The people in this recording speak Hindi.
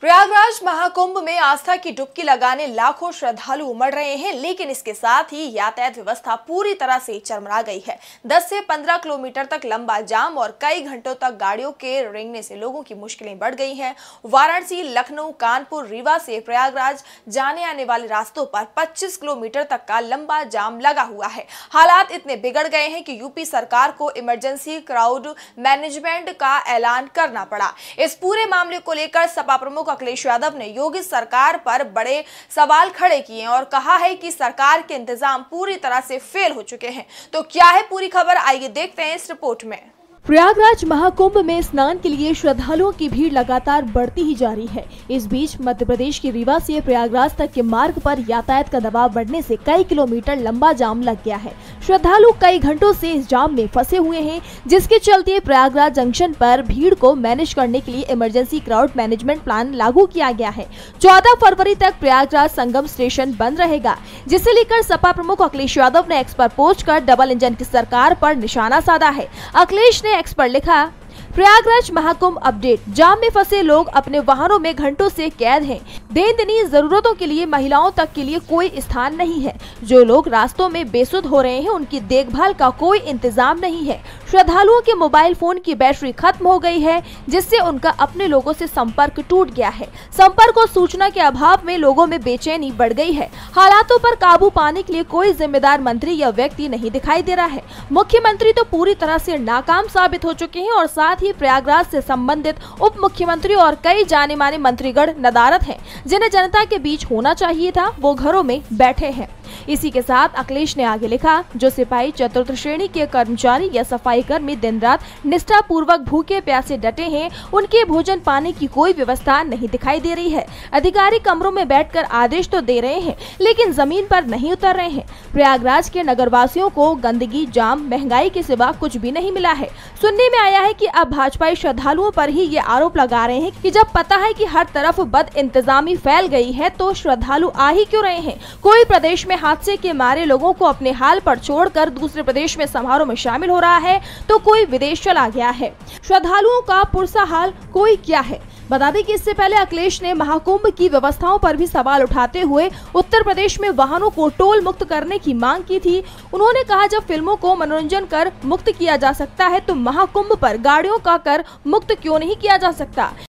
प्रयागराज महाकुंभ में आस्था की डुबकी लगाने लाखों श्रद्धालु उमड़ रहे हैं, लेकिन इसके साथ ही यातायात व्यवस्था पूरी तरह से चरमरा गई है। 10 से 15 किलोमीटर तक लंबा जाम और कई घंटों तक गाड़ियों के रेंगने से लोगों की मुश्किलें बढ़ गई हैं। वाराणसी, लखनऊ, कानपुर, रीवा से प्रयागराज जाने आने वाले रास्तों पर 25 किलोमीटर तक का लंबा जाम लगा हुआ है। हालात इतने बिगड़ गए हैं कि यूपी सरकार को इमरजेंसी क्राउड मैनेजमेंट का ऐलान करना पड़ा। इस पूरे मामले को लेकर सपा प्रमुख अखिलेश यादव ने योगी सरकार पर बड़े सवाल खड़े किए और कहा है कि सरकार के इंतजाम पूरी तरह से फेल हो चुके हैं। तो क्या है पूरी खबर, आइए देखते हैं इस रिपोर्ट में। प्रयागराज महाकुंभ में स्नान के लिए श्रद्धालुओं की भीड़ लगातार बढ़ती ही जा रही है। इस बीच मध्य प्रदेश के रीवा से प्रयागराज तक के मार्ग पर यातायात का दबाव बढ़ने से कई किलोमीटर लंबा जाम लग गया है। श्रद्धालु कई घंटों से इस जाम में फंसे हुए हैं, जिसके चलते प्रयागराज जंक्शन पर भीड़ को मैनेज करने के लिए इमरजेंसी क्राउड मैनेजमेंट प्लान लागू किया गया है। 14 फरवरी तक प्रयागराज संगम स्टेशन बंद रहेगा, जिसे लेकर सपा प्रमुख अखिलेश यादव ने एक्स पर पोस्ट कर डबल इंजन की सरकार पर निशाना साधा है। अखिलेश ने एक्स पर लिखा, प्रयागराज महाकुंभ अपडेट, जाम में फंसे लोग अपने वाहनों में घंटों से कैद हैं। दैनंदिन जरूरतों के लिए महिलाओं तक के लिए कोई स्थान नहीं है। जो लोग रास्तों में बेसुध हो रहे हैं, उनकी देखभाल का कोई इंतजाम नहीं है। श्रद्धालुओं के मोबाइल फोन की बैटरी खत्म हो गई है, जिससे उनका अपने लोगों से संपर्क टूट गया है। संपर्क और सूचना के अभाव में लोगों में बेचैनी बढ़ गई है। हालातों पर काबू पाने के लिए कोई जिम्मेदार मंत्री या व्यक्ति नहीं दिखाई दे रहा है। मुख्यमंत्री तो पूरी तरह से नाकाम साबित हो चुके हैं और साथ ही प्रयागराज से संबंधित उप मुख्यमंत्री और कई जाने माने मंत्रीगण नदारद हैं, जिन्हें जनता के बीच होना चाहिए था, वो घरों में बैठे हैं। इसी के साथ अखिलेश ने आगे लिखा, जो सिपाही चतुर्थ श्रेणी के कर्मचारी या सफाई कर्मी दिन रात निष्ठा पूर्वक भूखे प्यासे डटे हैं, उनके भोजन पाने की कोई व्यवस्था नहीं दिखाई दे रही है। अधिकारी कमरों में बैठकर आदेश तो दे रहे हैं, लेकिन जमीन पर नहीं उतर रहे हैं। प्रयागराज के नगरवासियों को गंदगी, जाम, महंगाई के सिवा कुछ भी नहीं मिला है। सुनने में आया है कि अब भाजपाई श्रद्धालुओं पर ही ये आरोप लगा रहे हैं कि जब पता है कि हर तरफ बद इंतजामी फैल गई है, तो श्रद्धालु आ ही क्यों रहे हैं। कोई प्रदेश में हादसे के मारे लोगों को अपने हाल पर छोड़कर दूसरे प्रदेश में समारोह में शामिल हो रहा है, तो कोई विदेश चला गया है। श्रद्धालुओं का पुरसा हाल कोई क्या है। बता दें कि इससे पहले अखिलेश ने महाकुंभ की व्यवस्थाओं पर भी सवाल उठाते हुए उत्तर प्रदेश में वाहनों को टोल मुक्त करने की मांग की थी। उन्होंने कहा, जब फिल्मों को मनोरंजन कर मुक्त किया जा सकता है, तो महाकुंभ पर गाड़ियों का कर मुक्त क्यों नहीं किया जा सकता।